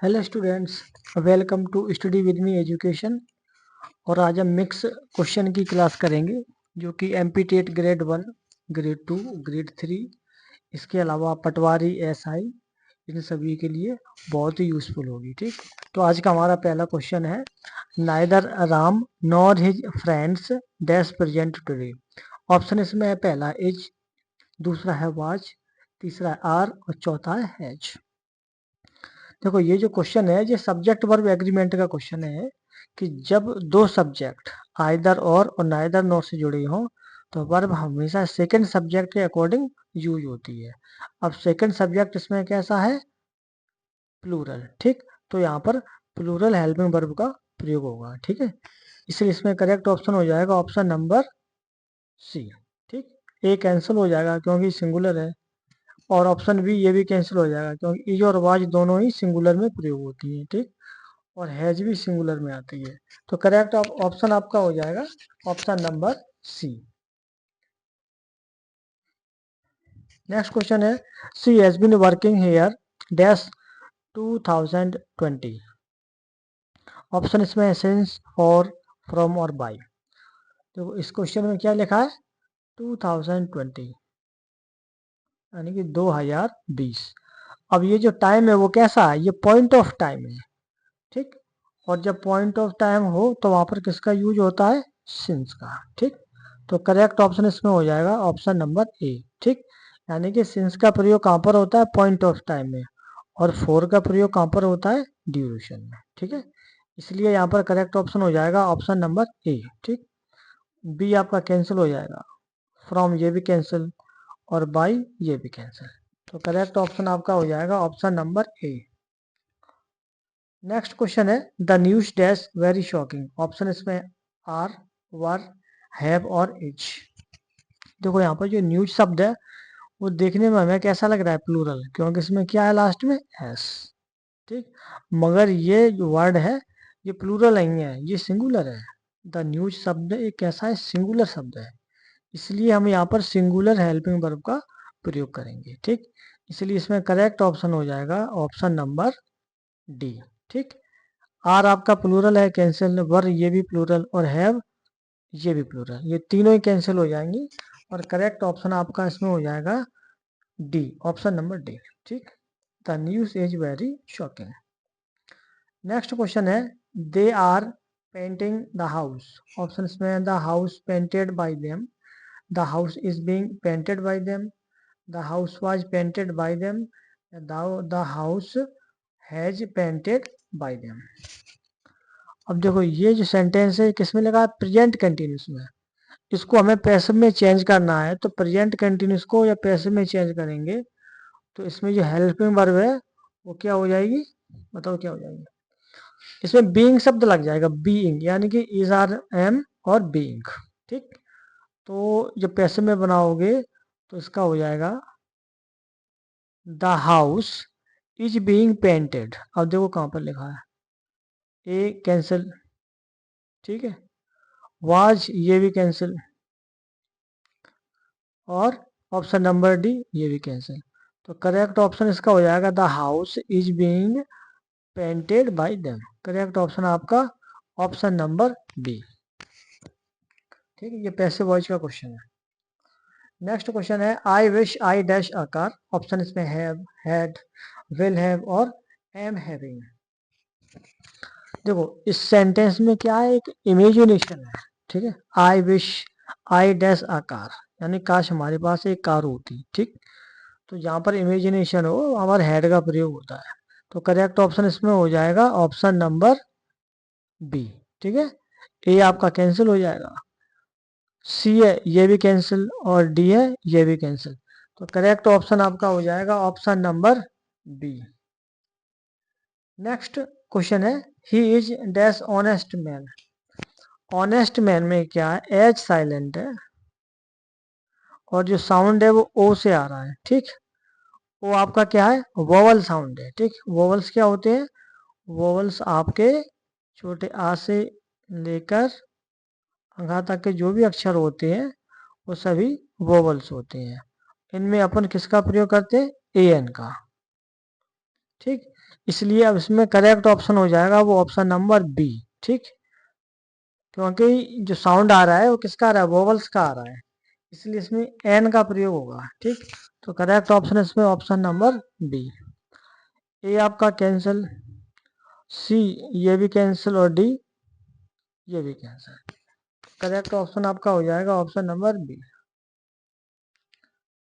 Hello students, welcome to study with me education. और आज हम मिक्स क्वेश्चन की क्लास करेंगे जो कि एमपीटेट ग्रेड 1, ग्रेड 2, ग्रेड 3, इसके अलावा पटवारी एसआई, इन सभी के लिए बहुत ही यूज़फुल होगी। ठीक, तो आज का हमारा पहला क्वेश्चन है, neither Ram nor his friends dash present today. Option इसमें है, पहला इज, दूसरा है वाज, तीसरा है आर और चौथा है हैज। देखो ये जो क्वेश्चन है ये सब्जेक्ट वर्ब एग्रीमेंट का क्वेश्चन है कि जब दो सब्जेक्ट आइदर और नाइदर नॉर से जुड़े हों तो वर्ब हमेशा सेकंड सब्जेक्ट के अकॉर्डिंग यूज होती है। अब सेकंड सब्जेक्ट इसमें कैसा है, प्लूरल। ठीक, तो यहाँ पर प्लूरल हेल्पिंग वर्ब का प्रयोग होगा। ठीक है, इसलिए इसमें करेक्ट ऑप्शन हो जाएगा ऑप्शन नंबर सी। ठीक, ए कैंसिल हो जाएगा क्योंकि सिंगुलर है, और ऑप्शन बी ये भी कैंसिल हो जाएगा क्योंकि इज और वाज दोनों ही सिंगुलर में प्रयोग होती है। ठीक, और हैज भी सिंगुलर में आती है। तो करेक्ट ऑप्शन आपका हो जाएगा option number C. Next question है, she has been working here dash 2020। Option इसमें है सिंस, फॉर, फ्रॉम और बाय। तो इस क्वेश्चन में क्या लिखा है, 2020 यानी कि 2020। अब ये जो टाइम है वो कैसा है, ये पॉइंट ऑफ टाइम है। ठीक, और जब पॉइंट ऑफ टाइम हो तो वहां पर किसका यूज होता है, सिंस का। ठीक, तो करेक्ट ऑप्शन इसमें हो जाएगा ऑप्शन नंबर ए। ठीक, यानी कि सिंस का प्रयोग कहाँ पर होता है, पॉइंट ऑफ टाइम में, और फोर का प्रयोग कहाँ पर होता है, ड्यूरेशन में। ठीक है, इसलिए यहाँ पर करेक्ट ऑप्शन हो जाएगा ऑप्शन नंबर ए। ठीक, बी आपका कैंसिल हो जाएगा, फ्रॉम ये भी कैंसिल और बाई ये भी कैंसिल। तो करेक्ट ऑप्शन आपका हो जाएगा option number A. Next question है, the news dash very shocking. Option इसमें आर, वर, हैव और इज। देखो यहाँ पर जो न्यूज शब्द है वो देखने में हमें कैसा लग रहा है, प्लूरल, क्योंकि इसमें क्या है लास्ट में, एस। ठीक, मगर ये जो वर्ड है ये प्लूरल नहीं है, ये सिंगुलर है। द न्यूज शब्द एक कैसा है, सिंगुलर शब्द है, इसलिए हम यहाँ पर सिंगुलर हेल्पिंग वर्ब का प्रयोग करेंगे। ठीक, इसलिए इसमें करेक्ट ऑप्शन हो जाएगा ऑप्शन नंबर डी। ठीक, आर आपका प्लूरल है, कैंसिल, वर ये भी प्लूरल, और हैव ये भी प्लूरल, ये तीनों ही कैंसिल हो जाएंगी, और करेक्ट ऑप्शन आपका इसमें हो जाएगा डी, ऑप्शन नंबर डी। ठीक, the news is very shocking. Next question है, they are painting the house. Option में the house painted by them, the house is being painted by them, the house was painted by them, the house has painted by them. अब देखो ये जो sentence है किसमें लगा है, present continuous में। इसको हमें पैसिव में चेंज करना है, तो प्रेजेंट कंटिन्यूस को या पैसिव में चेंज करेंगे तो इसमें जो हेल्पिंग वर्ब है वो क्या हो जाएगी, बताओ क्या हो जाएगी। इसमें बीइंग शब्द लग जाएगा, बीइंग, यानी कि इज, आर, एम और बीइंग। ठीक, तो जब पैसिव में बनाओगे तो इसका हो जाएगा the house is being painted. अब देखो कहाँ पर लिखा है, ए कैंसिल, ठीक है, वाज ये भी कैंसिल, और ऑप्शन नंबर डी ये भी कैंसिल। तो करेक्ट ऑप्शन इसका हो जाएगा the house is being painted by them. Correct option आपका ऑप्शन नंबर बी। ठीक है, ये पैसिव वॉइस का क्वेश्चन है। नेक्स्ट क्वेश्चन है, I wish I dash a car. Option इसमें हैव, हैड, विल हैव और एम हैविंग। देखो इस सेंटेंस में क्या है, एक इमेजिनेशन है। ठीक है, I wish I dash a car, यानी काश हमारे पास एक कार होती। ठीक, तो जहाँ पर इमेजिनेशन हो हमारे हेड का प्रयोग होता है। तो करेक्ट ऑप्शन इसमें हो जाएगा ऑप्शन नंबर बी। ठीक है, ए आपका कैंसिल हो जाएगा, सी है ये भी कैंसिल, और डी है ये भी कैंसिल। तो करेक्ट ऑप्शन आपका हो जाएगा option number B. Next question है, he is dash honest man. Honest man में क्या है, एच साइलेंट है, और जो साउंड है वो ओ से आ रहा है। ठीक, वो आपका क्या है, वोवल साउंड है। ठीक, वोवल्स क्या होते हैं, वोवल्स आपके छोटे आ से लेकर अंगा तक के जो भी अक्षर होते हैं वो सभी वोवल्स होते हैं। इनमें अपन किसका प्रयोग करते हैं, ए एन का। ठीक, इसलिए अब इसमें करेक्ट ऑप्शन हो जाएगा वो ऑप्शन नंबर बी। ठीक, क्योंकि जो साउंड आ रहा है वो किसका आ रहा है, वोवल्स का आ रहा है, इसलिए इसमें एन का प्रयोग होगा। ठीक, तो करेक्ट ऑप्शन है इसमें ऑप्शन नंबर बी। ए आपका कैंसिल, सी ये भी कैंसिल और डी ये भी कैंसिल। करेक्ट ऑप्शन आपका हो जाएगा option number B.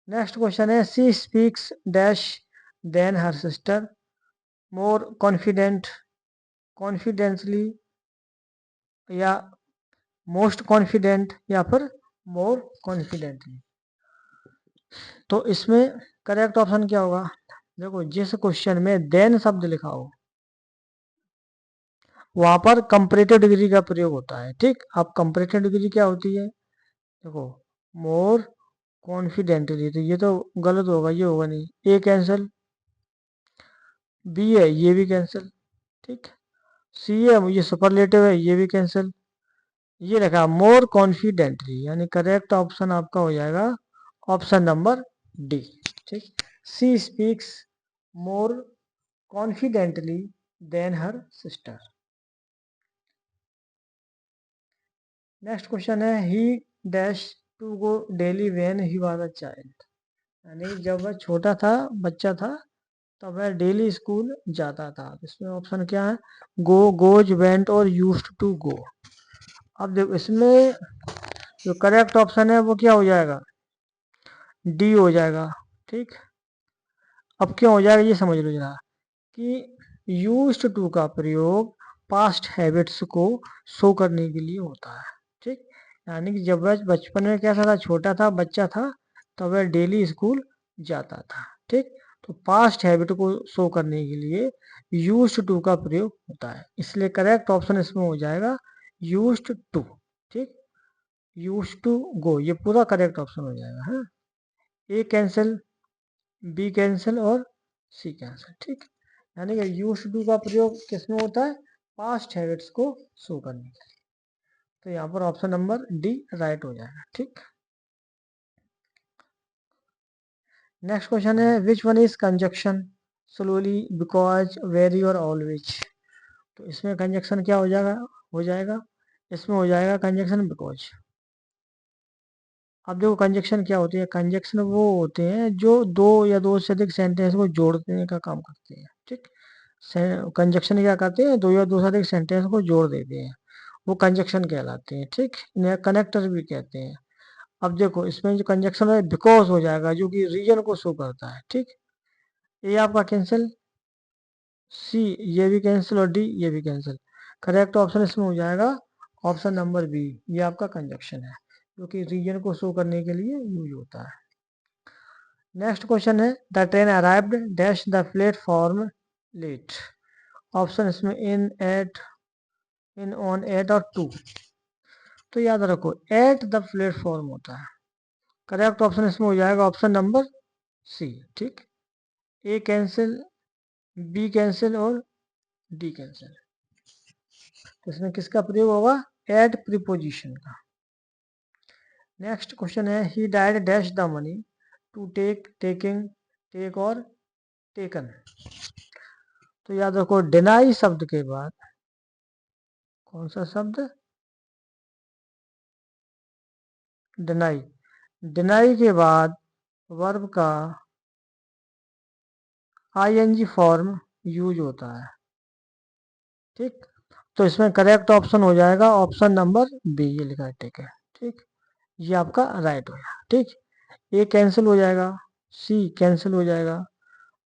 Next question है she speaks dash than her sister more confidently या मोस्ट कॉन्फिडेंट या फिर मोर कॉन्फिडेंटली। तो इसमें करेक्ट ऑप्शन क्या होगा, देखो जिस क्वेश्चन में देन शब्द लिखा हो वहां पर कंपैरेटिव डिग्री का प्रयोग होता है। ठीक, अब कंपैरेटिव डिग्री क्या होती है, देखो मोर कॉन्फिडेंटली, तो ये तो गलत होगा, ये होगा नहीं, ए कैंसिल, बी है ये भी कैंसिल। ठीक, सी है ये सुपरलेटिव है ये भी कैंसिल, ये रखा मोर कॉन्फिडेंटली, यानी करेक्ट ऑप्शन आपका हो जाएगा ऑप्शन नंबर डी। ठीक, she speaks more confidently than her sister. Next question है he dash to go daily when he was a child, यानी जब वह छोटा था, बच्चा था, तब वह डेली स्कूल जाता था। इसमें ऑप्शन क्या है, गो, गोज, वेंट और यूज्ड टू गो। अब देखो इसमें जो करेक्ट ऑप्शन है वो क्या हो जाएगा, डी हो जाएगा। ठीक, अब क्यों हो जाएगा ये समझ लो जरा, कि यूज्ड टू का प्रयोग पास्ट हैबिट्स को शो करने के लिए होता है। ठीक, यानी कि जब वह बचपन में कैसा था, छोटा था, बच्चा था, तब वह डेली स्कूल जाता था। ठीक, तो पास्ट हैबिट को शो करने के लिए यूज्ड टू का प्रयोग होता है, इसलिए करेक्ट ऑप्शन इसमें हो जाएगा यूज्ड टू। ठीक, यूज्ड टू गो ये पूरा करेक्ट ऑप्शन हो जाएगा। हाँ, ए कैंसिल, बी कैंसिल और सी कैंसिल। ठीक, यानी कि यूज टू का प्रयोग किसमें होता है, पास्ट हैबिट्स को शो करने के लिए। तो यहाँ पर ऑप्शन नंबर डी राइट हो जाएगा। ठीक, नेक्स्ट क्वेश्चन है which one is conjunction slowly because very और ऑलवेज। तो इसमें कंजक्शन क्या हो जाएगा, इसमें हो जाएगा कंजक्शन बिकॉज। अब देखो कंजक्शन क्या होती है, कंजक्शन वो होते हैं जो दो या दो से अधिक सेंटेंस को जोड़ने का काम करते हैं। ठीक, कंजक्शन क्या करते हैं, दो या दो से अधिक सेंटेंस को जोड़ देते हैं, वो कंजक्शन कहलाते हैं। ठीक, इन्हें कनेक्टर भी कहते हैं। अब देखो इसमें जो कंजक्शन है बिकॉज हो जाएगा जो कि रीजन को शो करता है। ठीक, ये आपका कैंसिल, सी ये भी कैंसिल और डी ये भी कैंसिल। करेक्ट ऑप्शन इसमें हो जाएगा ऑप्शन नंबर बी, ये आपका कंजक्शन है जो कि रीजन को शो करने के लिए यूज होता है। नेक्स्ट क्वेश्चन है the train arrived dash the platform late. Option इसमें in, at, in, on, at और टू। तो याद रखो एट द प्लेटफॉर्म होता है, करेक्ट ऑप्शन इसमें हो जाएगा ऑप्शन नंबर सी। ठीक, ए कैंसिल, बी कैंसिल और डी कैंसिल। तो इसमें किसका प्रयोग होगा, एट प्रीपोजिशन का। नेक्स्ट क्वेश्चन है he died dash the money to take, taking, take और टेकन। तो याद रखो डिनाई शब्द के बाद कौन सा शब्द, डिनाई, डिनाई के बाद वर्ब का आईएनजी फॉर्म यूज होता है। ठीक, तो इसमें करेक्ट ऑप्शन हो जाएगा ऑप्शन नंबर बी, ये लिखा है। ठीक है, ठीक, ये आपका राइट हो जाएगा। ठीक, ए कैंसिल हो जाएगा, सी कैंसिल हो जाएगा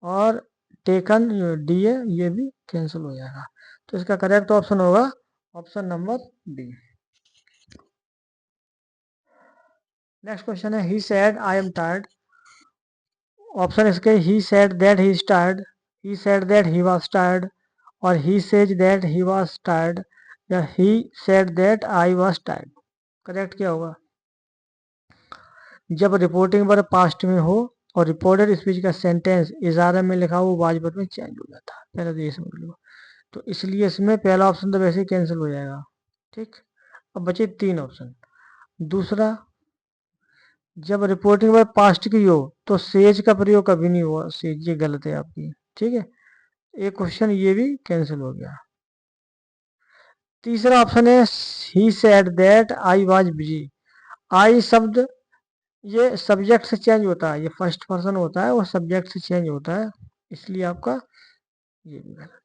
और टेकन डी है ये भी कैंसिल हो जाएगा। तो इसका करेक्ट ऑप्शन होगा option number B. Next question है he said I am tired. Option इसके he said that he is tired, he said that he was tired और he says that he was tired या he said that I was tired. Correct क्या होगा, जब reporting verb past में हो और reported speech का सेंटेंस इजारा में लिखा हो वाज वर्ब में चेंज हो जाता है, पहले तो ये समझ लो। तो इसलिए इसमें पहला ऑप्शन तो वैसे ही कैंसिल हो जाएगा। ठीक, अब बचे तीन ऑप्शन। दूसरा, जब रिपोर्टिंग वर्ब पास्ट की हो तो सेज का प्रयोग कभी नहीं हुआ, सेज ये गलत है आपकी। ठीक है, एक क्वेश्चन ये भी कैंसिल हो गया। तीसरा ऑप्शन है he said that I was busy. I शब्द ये सब्जेक्ट से चेंज होता है, ये फर्स्ट पर्सन होता है और सब्जेक्ट से चेंज होता है, इसलिए आपका ये भी गलत।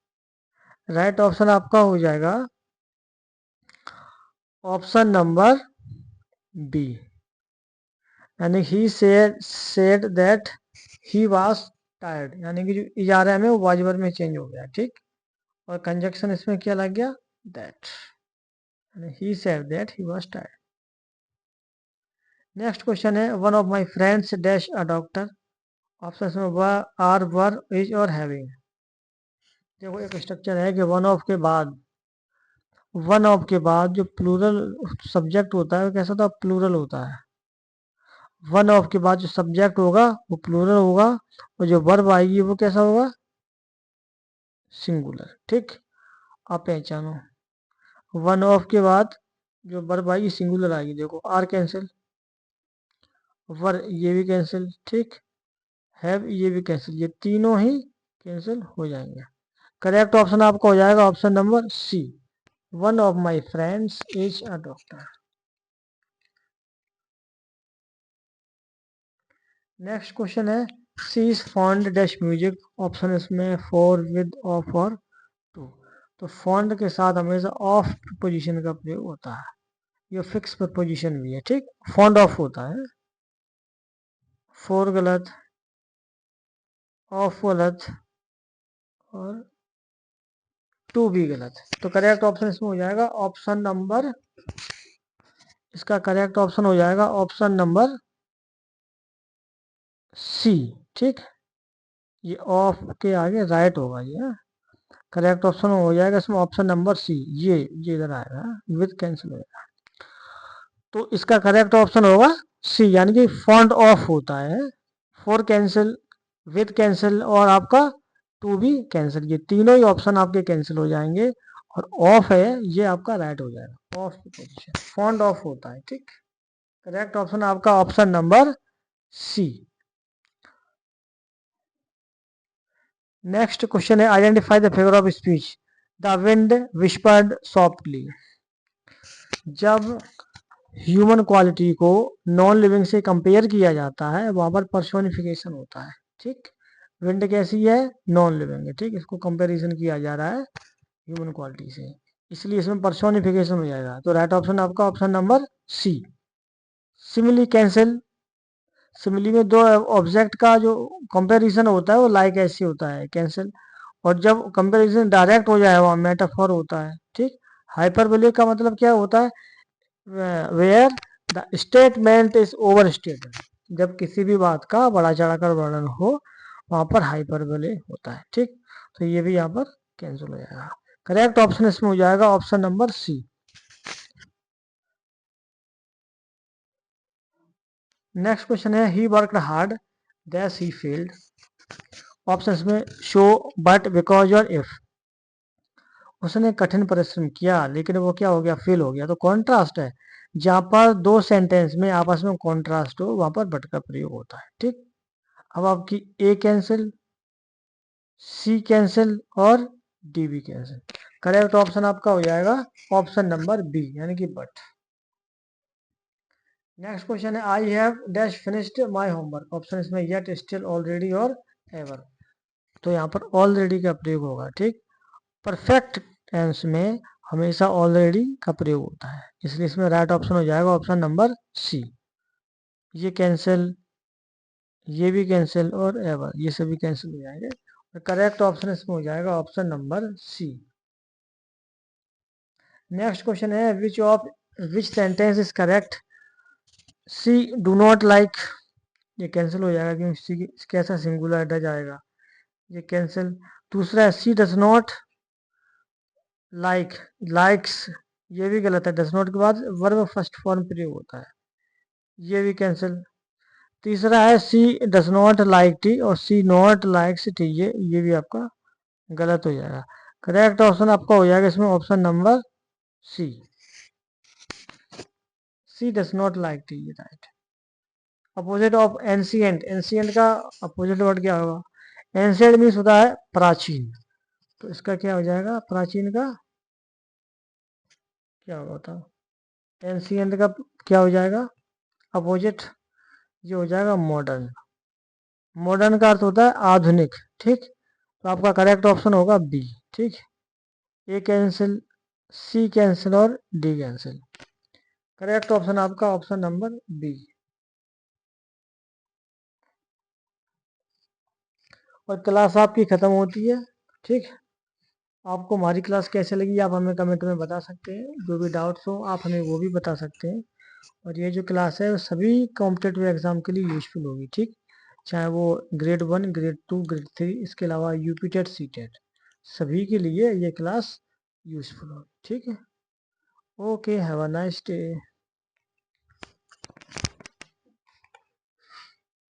राइट ऑप्शन आपका हो जाएगा ऑप्शन नंबर बी, यानी he said that he was tired, यानी कि जो इजारा में वो वाजिबर में चेंज हो गया, ठीक। और कंजक्शन इसमें क्या लग गया, दैट, यानी he said that he was tired. Next question है one of my friends dash a doctor. Option में आर वर इज और हैविंग। देखो एक स्ट्रक्चर है कि वन ऑफ के बाद जो प्लूरल सब्जेक्ट होता है वो कैसा होता है, प्लूरल होता है। वन ऑफ के बाद जो सब्जेक्ट होगा वो प्लूरल होगा और जो वर्ब आएगी वो कैसा होगा, सिंगुलर, ठीक। आप पहचानो वन ऑफ के बाद जो वर्ब आएगी सिंगुलर आएगी। देखो आर कैंसिल, वर ये भी कैंसिल, ठीक, हैव ये भी कैंसिल, ये तीनों ही कैंसिल हो जाएंगे। करेक्ट ऑप्शन आपका हो जाएगा option number C, one of my friends is a doctor. Next question है she is fond dash music. Option इसमें फॉर, विद, ऑफ और टू। तो फॉन्ड के साथ हमेशा ऑफ पोजीशन का प्रयोग होता है, ये फिक्स पोजीशन भी है, ठीक। फॉन्ड ऑफ होता है, फोर गलत, ऑफ गलत और टू भी गलत। तो करेक्ट ऑप्शन इसमें हो जाएगा ऑप्शन नंबर, इसका करेक्ट ऑप्शन हो जाएगा ऑप्शन नंबर सी, ठीक। ये ऑफ के आगे राइट होगा, ये करेक्ट ऑप्शन हो जाएगा इसमें ऑप्शन नंबर सी। ये इधर आएगा, विद कैंसिल हो जाएगा, तो इसका करेक्ट ऑप्शन होगा सी, यानी कि फॉन्ट ऑफ होता है, फोर कैंसिल, विद कैंसिल और आपका टू भी कैंसिल, ये तीनों ही ऑप्शन आपके कैंसिल हो जाएंगे और ऑफ है ये आपका राइट हो जाएगा, ऑफ की पोजीशन फॉन्ट ऑफ होता है, ठीक। करेक्ट ऑप्शन आपका option number C. Next question है identify the figure of speech. The wind whispered softly. जब ह्यूमन क्वालिटी को नॉन लिविंग से कंपेयर किया जाता है वहां पर पर्सोनिफिकेशन होता है, ठीक। विंड कैसी है, नॉन लिविंग है, ठीक। इसको कंपेरिजन किया जा रहा है ह्यूमन क्वालिटी से, इसलिए इसमें पर्सोनिफिकेशन हो जाएगा। तो राइट ऑप्शन आपका option number C. Simile cancel, simile में दो ऑब्जेक्ट का जो कंपैरिजन होता है वो लाइक ऐसे होता है, कैंसिल। और जब कंपैरिजन डायरेक्ट हो जाए वहाँ मेटाफर होता है, ठीक। हाइपरबोले का मतलब क्या होता है, where the statement is over stated, जब किसी भी बात का बड़ा चढ़ाकर वर्णन हो वहां पर हाइपरबोले होता है, ठीक। तो ये भी यहाँ पर कैंसिल हो जाएगा। करेक्ट ऑप्शन इसमें हो जाएगा option number C. Next question है he worked hard dash he failed. Option में शो, बट, बिकॉज और इफ। उसने कठिन परिश्रम किया लेकिन वो क्या हो गया, फेल हो गया। तो कॉन्ट्रास्ट है, जहां पर दो सेंटेंस में आपस में कॉन्ट्रास्ट हो वहां पर बट का प्रयोग होता है, ठीक। अब आपकी ए कैंसिल, सी कैंसिल और डी भी कैंसिल। करेक्ट ऑप्शन आपका हो जाएगा ऑप्शन नंबर बी, यानी कि बट। नेक्स्ट क्वेश्चन है I have dash finished my homework. Option इसमें येट, स्टिल, ऑलरेडी और एवर। तो यहाँ पर ऑलरेडी का प्रयोग होगा, ठीक। परफेक्ट टेंस में हमेशा ऑलरेडी का प्रयोग होता है, इसलिए इसमें राइट ऑप्शन हो जाएगा ऑप्शन नंबर सी। ये कैंसिल, ये भी कैंसिल और एवर, ये सभी कैंसिल हो जाएंगे। करेक्ट ऑप्शन इसमें हो जाएगा option number C. Next question है which sentence is correct. She do not like, ये कैंसिल हो जाएगा क्योंकि सी कैसा सिंगुलर डज जाएगा, ये कैंसिल। दूसरा है सी डज नॉट लाइक, लाइक्स, ये भी गलत है, डज नॉट के बाद वर्ब फर्स्ट फॉर्म प्रयोग होता है, ये भी कैंसिल। तीसरा है सी डज नॉट लाइक टी और सी नॉट लाइक्स टी, ये भी आपका गलत हो जाएगा। करेक्ट ऑप्शन आपका हो जाएगा इसमें option number C, she does not like tea, ये right. Opposite of ancient, ancient का अपोजिट वर्ड क्या होगा, एंशियंट मीन्स होता है प्राचीन, तो इसका क्या हो जाएगा, प्राचीन का क्या होगा बताओ, एंशियंट का क्या हो जाएगा, अपोजिट, ये हो जाएगा मॉडर्न। मॉडर्न का अर्थ होता है आधुनिक, ठीक। तो आपका करेक्ट ऑप्शन होगा बी, ठीक। ए कैंसिल, सी कैंसिल और डी कैंसिल। करेक्ट ऑप्शन आपका ऑप्शन नंबर बी। और क्लास आपकी खत्म होती है, ठीक। आपको हमारी क्लास कैसे लगी आप हमें कमेंट में बता सकते हैं, जो भी डाउट्स हो आप हमें वो भी बता सकते हैं। और ये जो क्लास है वो सभी कॉम्पिटेटिव एग्जाम के लिए यूजफुल होगी, ठीक। चाहे वो ग्रेड 1, ग्रेड 2, ग्रेड 3, इसके अलावा यूपी टेट, सी टेट, सभी के लिए ये क्लास यूजफुल होगी, ठीक है। Okay, have a nice day.